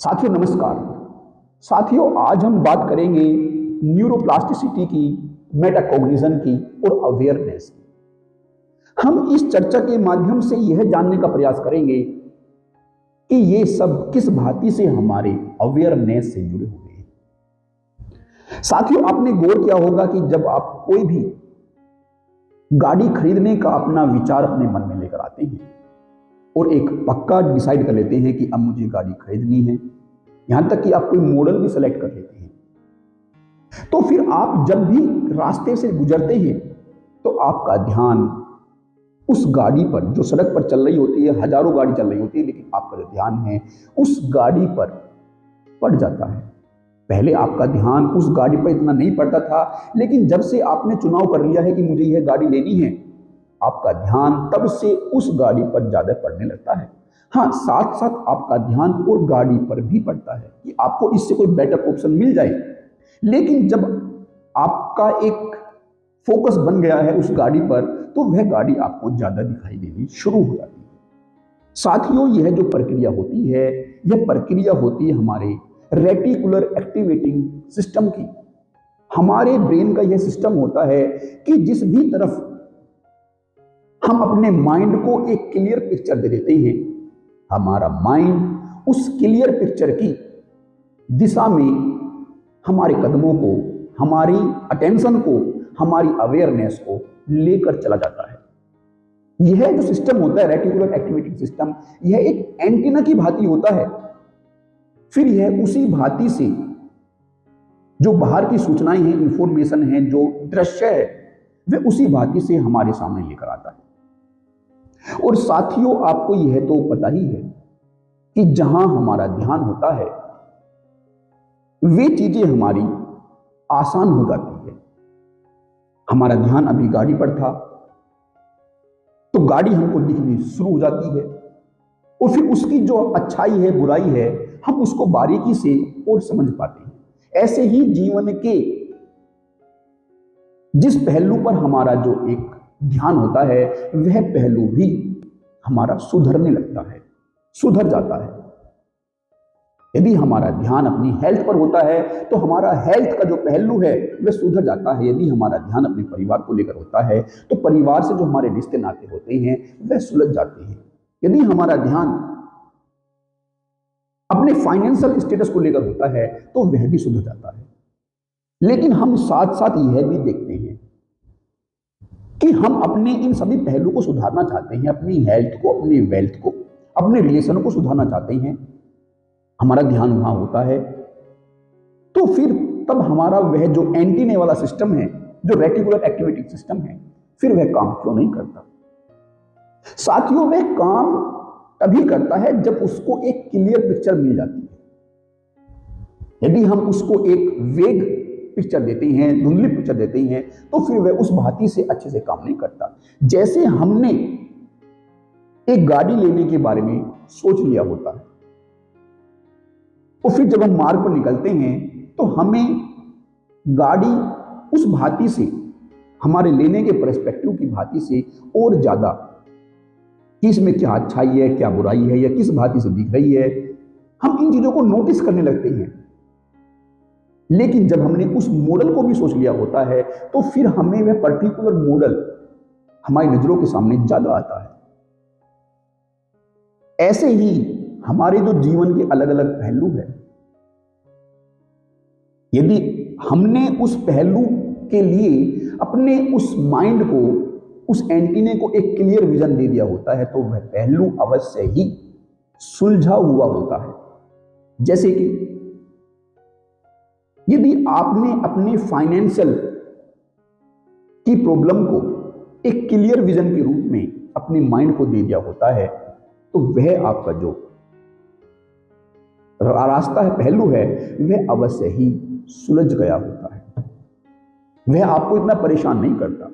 साथियों नमस्कार। साथियों आज हम बात करेंगे न्यूरोप्लास्टिसिटी की, मेटाकॉग्निशन की और अवेयरनेस की। हम इस चर्चा के माध्यम से यह जानने का प्रयास करेंगे कि ये सब किस भांति से हमारे अवेयरनेस से जुड़े हुए हैं। साथियों आपने गौर किया होगा कि जब आप कोई भी गाड़ी खरीदने का अपना विचार अपने मन में लेकर आते हैं और एक पक्का डिसाइड कर लेते हैं कि अब मुझे गाड़ी खरीदनी है, यहां तक कि आप कोई मॉडल भी सेलेक्ट कर लेते हैं, तो फिर आप जब भी रास्ते से गुजरते हैं तो आपका ध्यान उस गाड़ी पर, जो सड़क पर चल रही होती है, हजारों गाड़ी चल रही होती है, लेकिन आपका जो ध्यान है उस गाड़ी पर पड़ जाता है। पहले आपका ध्यान उस गाड़ी पर इतना नहीं पड़ता था, लेकिन जब से आपने चुनाव कर लिया है कि मुझे यह गाड़ी लेनी है, आपका ध्यान तब से उस गाड़ी पर ज्यादा पड़ने लगता है। हाँ, साथ साथ आपका ध्यान और गाड़ी पर भी पड़ता है कि आपको इससे कोई बेटर ऑप्शन मिल जाए, लेकिन जब आपका एक फोकस बन गया है उस गाड़ी पर, तो वह गाड़ी आपको ज्यादा दिखाई देनी शुरू हो जाती है। साथियों यह जो प्रक्रिया होती है, यह प्रक्रिया होती है हमारे रेटिकुलर एक्टिवेटिंग सिस्टम की। हमारे ब्रेन का यह सिस्टम होता है कि जिस भी तरफ हम अपने माइंड को एक क्लियर पिक्चर दे देते हैं, हमारा माइंड उस क्लियर पिक्चर की दिशा में हमारे कदमों को, हमारी अटेंशन को, हमारी अवेयरनेस को लेकर चला जाता है। यह जो सिस्टम होता है रेटिकुलर एक्टिवेटिंग सिस्टम, यह एक एंटीना की भांति होता है। फिर यह उसी भांति से जो बाहर की सूचनाएं हैं, इंफॉर्मेशन है, जो दृश्य है, वह उसी भांति से हमारे सामने लेकर आता है। और साथियों आपको यह तो पता ही है कि जहां हमारा ध्यान होता है वे चीजें हमारी आसान हो जाती है। हमारा ध्यान अभी गाड़ी पर था तो गाड़ी हमको दिखनी शुरू हो जाती है, और फिर उसकी जो अच्छाई है, बुराई है, हम उसको बारीकी से और समझ पाते हैं। ऐसे ही जीवन के जिस पहलू पर हमारा जो एक ध्यान होता है, वह पहलू भी हमारा सुधरने लगता है, सुधर जाता है। यदि हमारा ध्यान अपनी हेल्थ पर होता है तो हमारा हेल्थ का जो पहलू है वह सुधर जाता है। यदि हमारा ध्यान अपने परिवार को लेकर होता है तो परिवार से जो हमारे रिश्ते नाते होते हैं वह सुलझ जाते हैं। यदि हमारा ध्यान अपने फाइनेंशियल स्टेटस को लेकर होता है तो वह भी सुधर जाता है। लेकिन हम साथ साथ यह भी देखते हैं कि हम अपने इन सभी पहलू को सुधारना चाहते हैं, अपनी हेल्थ को, अपनी वेल्थ को, अपने रिलेशन को सुधारना चाहते हैं, हमारा ध्यान वहां होता है, तो फिर तब हमारा वह जो एंटीने वाला सिस्टम है, जो रेटिकुलर एक्टिवेटिंग सिस्टम है, फिर वह काम क्यों नहीं करता? साथियों वह काम तभी करता है जब उसको एक क्लियर पिक्चर मिल जाती है। यदि हम उसको एक वेग पिक्चर देते हैं, धुंधली पिक्चर देते हैं, तो फिर वह उस भांति से अच्छे से काम नहीं करता। जैसे हमने एक गाड़ी लेने के बारे में सोच लिया होता है, और फिर जब हम मार्ग पर निकलते हैं तो हमें गाड़ी उस भांति से, हमारे लेने के पर्सपेक्टिव की भांति से और ज्यादा कि इसमें क्या अच्छाई है, क्या बुराई है, या किस भांति से दिख रही है, हम इन चीजों को नोटिस करने लगते हैं। लेकिन जब हमने उस मॉडल को भी सोच लिया होता है तो फिर हमें वह पर्टिकुलर मॉडल हमारी नजरों के सामने ज्यादा आता है। ऐसे ही हमारे जो जीवन के अलग अलग पहलू हैं, यदि हमने उस पहलू के लिए अपने उस माइंड को, उस एंटीने को एक क्लियर विजन दे दिया होता है, तो वह पहलू अवश्य ही सुलझा हुआ होता है। जैसे कि यदि आपने अपने फाइनेंशियल की प्रॉब्लम को एक क्लियर विजन के रूप में अपने माइंड को दे दिया होता है, तो वह आपका जो रास्ता है, पहलू है, वह अवश्य ही सुलझ गया होता है। वह आपको इतना परेशान नहीं करता।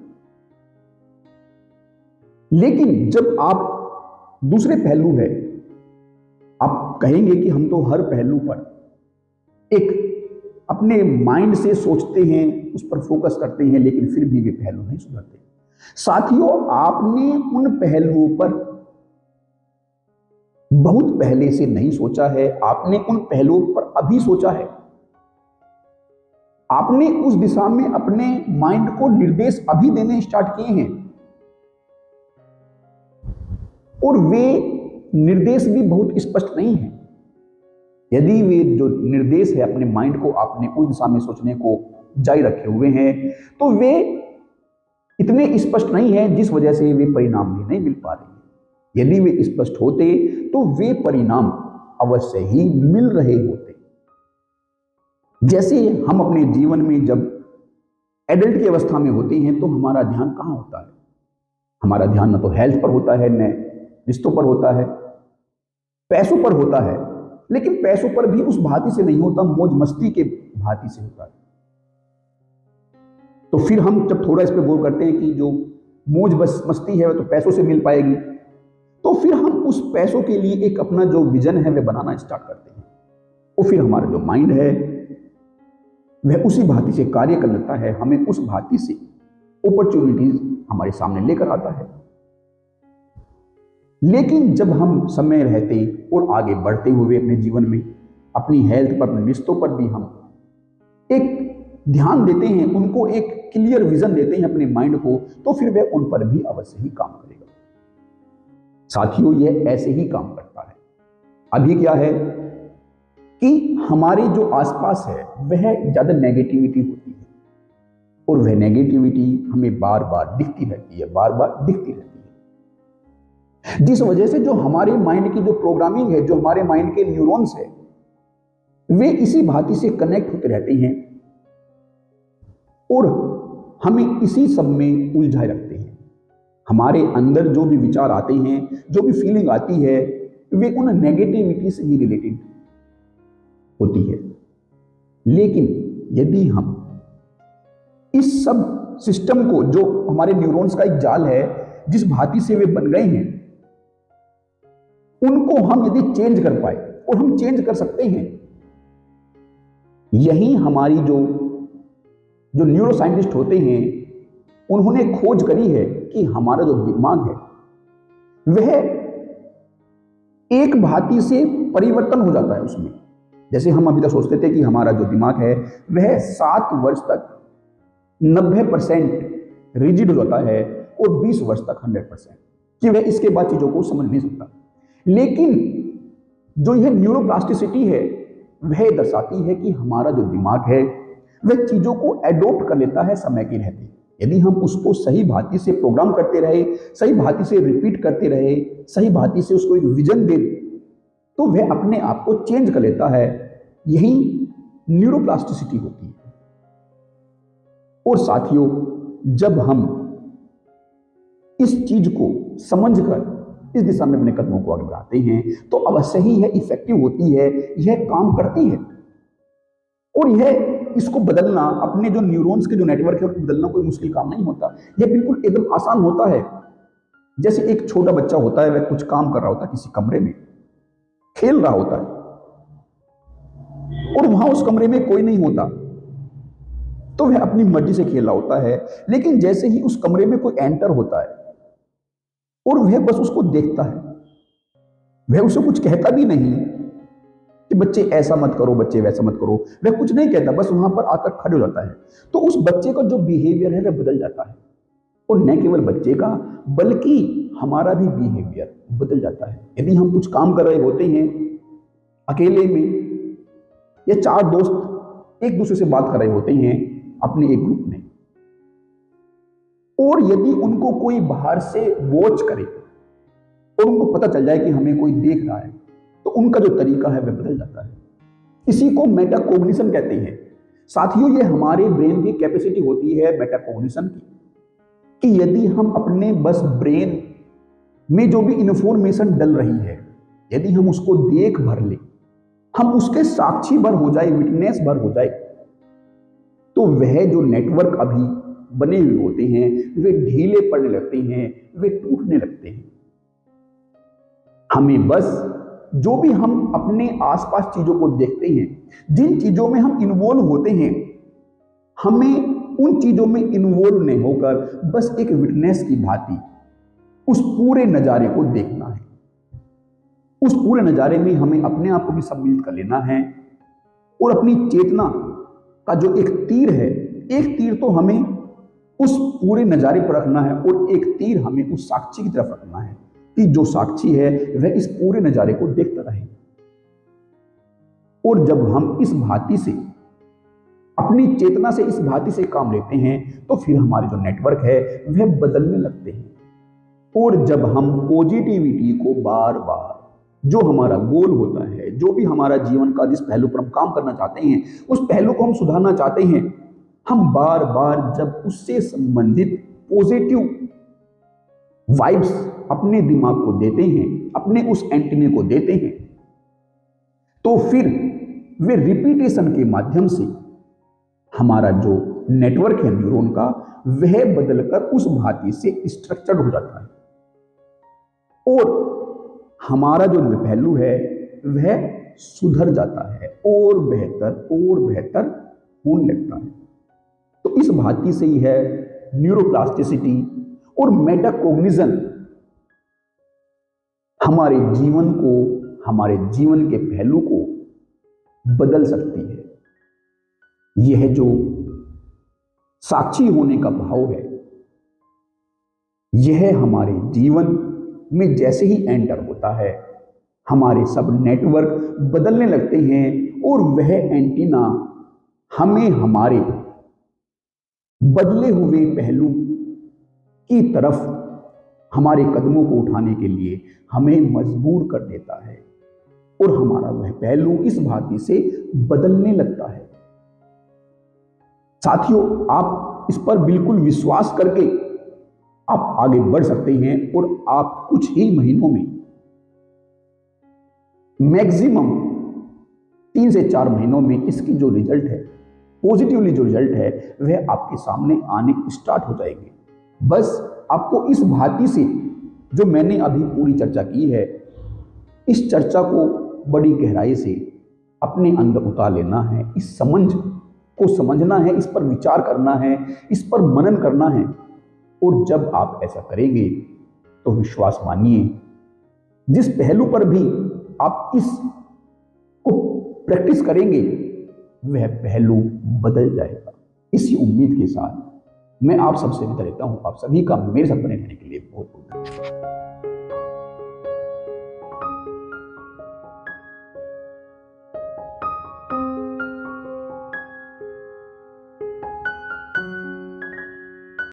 लेकिन जब आप दूसरे पहलू है, आप कहेंगे कि हम तो हर पहलू पर एक अपने माइंड से सोचते हैं, उस पर फोकस करते हैं, लेकिन फिर भी वे पहलू नहीं सुधरते। साथियों आपने उन पहलुओं पर बहुत पहले से नहीं सोचा है, आपने उन पहलुओं पर अभी सोचा है। आपने उस दिशा में अपने माइंड को निर्देश अभी देने स्टार्ट किए हैं, और वे निर्देश भी बहुत स्पष्ट नहीं है। यदि वे जो निर्देश है अपने माइंड को आपने उस दिशा में सोचने को जारी रखे हुए हैं, तो वे इतने स्पष्ट नहीं है जिस वजह से वे परिणाम भी नहीं मिल पा रहे। यदि वे स्पष्ट होते तो वे परिणाम अवश्य ही मिल रहे होते। जैसे हम अपने जीवन में जब एडल्ट की अवस्था में होते हैं तो हमारा ध्यान कहां होता है? हमारा ध्यान न तो हेल्थ पर होता है, न रिश्तों पर होता है, पैसों पर होता है। लेकिन पैसों पर भी उस भांति से नहीं होता, मौज मस्ती के भांति से होता है। तो फिर हम जब थोड़ा इस पर गौर करते हैं कि जो मौज बस मस्ती है वो तो पैसों से मिल पाएगी, तो फिर हम उस पैसों के लिए एक अपना जो विजन है वह बनाना स्टार्ट करते हैं। और फिर हमारा जो माइंड है वह उसी भांति से कार्य कर लेता है, हमें उस भांति से अपॉर्चुनिटीज हमारे सामने लेकर आता है। लेकिन जब हम समय रहते और आगे बढ़ते हुए अपने जीवन में अपनी हेल्थ पर, अपने रिश्तों पर भी हम एक ध्यान देते हैं, उनको एक क्लियर विजन देते हैं अपने माइंड को, तो फिर वह उन पर भी अवश्य ही काम करेगा। साथियों, यह ऐसे ही काम करता है। अभी क्या है कि हमारे जो आसपास है वह ज्यादा नेगेटिविटी होती है, और वह नेगेटिविटी हमें बार बार दिखती रहती है, बार बार दिखती रहती है, जिस वजह से जो हमारे माइंड की जो प्रोग्रामिंग है, जो हमारे माइंड के न्यूरॉन्स है, वे इसी भांति से कनेक्ट होते रहते हैं और हमें इसी सब में उलझाए रखते हैं। हमारे अंदर जो भी विचार आते हैं, जो भी फीलिंग आती है, वे उन नेगेटिविटी से ही रिलेटेड होती है। लेकिन यदि हम इस सब सिस्टम को, जो हमारे न्यूरॉन्स का एक जाल है जिस भांति से वे बन गए हैं, उनको हम यदि चेंज कर पाए, और हम चेंज कर सकते हैं, यही हमारी जो न्यूरो साइंटिस्ट होते हैं उन्होंने खोज करी है कि हमारा जो दिमाग है वह एक भांति से परिवर्तन हो जाता है उसमें। जैसे हम अभी तक सोचते थे कि हमारा जो दिमाग है वह 7 वर्ष तक 90% रिजिड हो जाता है और 20 वर्ष तक 100%, कि वह इसके बाद चीजों को समझ नहीं सकता। लेकिन जो यह न्यूरोप्लास्टिसिटी है वह दर्शाती है कि हमारा जो दिमाग है वह चीजों को एडॉप्ट कर लेता है समय के रहते। यदि हम उसको सही भांति से प्रोग्राम करते रहे, सही भांति से रिपीट करते रहे, सही भांति से उसको एक विजन दे, तो वह अपने आप को चेंज कर लेता है। यही न्यूरोप्लास्टिसिटी होती है। और साथियों, जब हम इस चीज को समझकर इस दिशा में अपने कदमों को आगे बढ़ाते हैं तो अवश्य ही यह इफेक्टिव होती है, यह काम करती है। और यह इसको बदलना, अपने जो न्यूरॉन्स के जो नेटवर्क है उसको बदलना कोई मुश्किल काम नहीं होता। यह बिल्कुल एकदम आसान होता है। जैसे एक छोटा बच्चा होता है, वह कुछ काम कर रहा होता है, किसी कमरे में खेल रहा होता है, और वहां उस कमरे में कोई नहीं होता, तो वह अपनी मर्जी से खेल रहा होता है। लेकिन जैसे ही उस कमरे में कोई एंटर होता है और वह बस उसको देखता है, वह उसे कुछ कहता भी नहीं कि बच्चे ऐसा मत करो, बच्चे वैसा मत करो, वह कुछ नहीं कहता, बस वहां पर आकर खड़े हो जाता है। तो उस बच्चे का जो बिहेवियर है वह बदल जाता है, और न केवल बच्चे का बल्कि हमारा भी बिहेवियर बदल जाता है। यदि हम कुछ काम कर रहे होते हैं अकेले में, या 4 दोस्त एक दूसरे से बात कर रहे होते हैं अपने एक ग्रुप में, और यदि उनको कोई बाहर से वॉच करे और उनको पता चल जाए कि हमें कोई देख रहा है, तो उनका जो तरीका है वह बदल जाता है। इसी को मेटाकॉग्निशन कहते हैं। साथियों, ये हमारे ब्रेन की कैपेसिटी होती है मेटाकॉग्निशन की, कि यदि हम अपने बस ब्रेन में जो भी इंफॉर्मेशन डल रही है, यदि हम उसको देख भर ले, हम उसके साक्षी भर हो जाए, विटनेस भर हो जाए, तो वह जो नेटवर्क अभी बने हुए होते हैं वे ढीले पड़ने लगते हैं, वे टूटने लगते हैं। हमें बस जो भी हम अपने आसपास चीजों को देखते हैं, जिन चीजों में हम इन्वॉल्व होते हैं, हमें उन चीजों में इन्वॉल्व नहीं होकर बस एक विटनेस की भांति उस पूरे नजारे को देखना है। उस पूरे नजारे में हमें अपने आप को भी सम्मिलित कर लेना है और अपनी चेतना का जो एक तीर है, एक तीर तो हमें उस पूरे नजारे पर रखना है और एक तीर हमें उस साक्षी की तरफ रखना है कि जो साक्षी है वह इस पूरे नजारे को देखता रहे। और जब हम इस भांति से, अपनी चेतना से इस भांति से काम लेते हैं, तो फिर हमारे जो नेटवर्क है वह बदलने लगते हैं। और जब हम पॉजिटिविटी को बार बार, जो हमारा गोल होता है, जो भी हमारा जीवन का जिस पहलू पर हम काम करना चाहते हैं, उस पहलू को हम सुधारना चाहते हैं, हम बार बार जब उससे संबंधित पॉजिटिव वाइब्स अपने दिमाग को देते हैं, अपने उस एंटीने को देते हैं, तो फिर वे रिपीटेशन के माध्यम से हमारा जो नेटवर्क है न्यूरॉन का, वह बदलकर उस भांति से स्ट्रक्चर्ड हो जाता है और हमारा जो पहलू है वह सुधर जाता है और बेहतर होने लगता है। तो इस भांति से ही है न्यूरोप्लास्टिसिटी और मेटाकॉग्निशन हमारे जीवन को, हमारे जीवन के पहलू को बदल सकती है। यह जो साक्षी होने का भाव है, यह हमारे जीवन में जैसे ही एंटर होता है, हमारे सब नेटवर्क बदलने लगते हैं और वह एंटीना हमें हमारे बदले हुए पहलू की तरफ हमारे कदमों को उठाने के लिए हमें मजबूर कर देता है और हमारा वह पहलू इस भांति से बदलने लगता है। साथियों, आप इस पर बिल्कुल विश्वास करके आप आगे बढ़ सकते हैं और आप कुछ ही महीनों में, मैक्सिमम 3 से 4 महीनों में इसकी जो रिजल्ट है, पॉजिटिवली जो रिजल्ट है, वह आपके सामने आने स्टार्ट हो जाएंगे। बस आपको इस भांति से जो मैंने अभी पूरी चर्चा की है, इस चर्चा को बड़ी गहराई से अपने अंदर उतार लेना है, इस समझ को समझना है, इस पर विचार करना है, इस पर मनन करना है। और जब आप ऐसा करेंगे तो विश्वास मानिए, जिस पहलू पर भी आप इस को प्रैक्टिस करेंगे वह पहलू बदल जाएगा। इसी उम्मीद के साथ मैं आप सबसे विदा लेता हूं। आप सभी का मेरे साथ बने रहने के लिए बहुत बहुत धन्यवाद।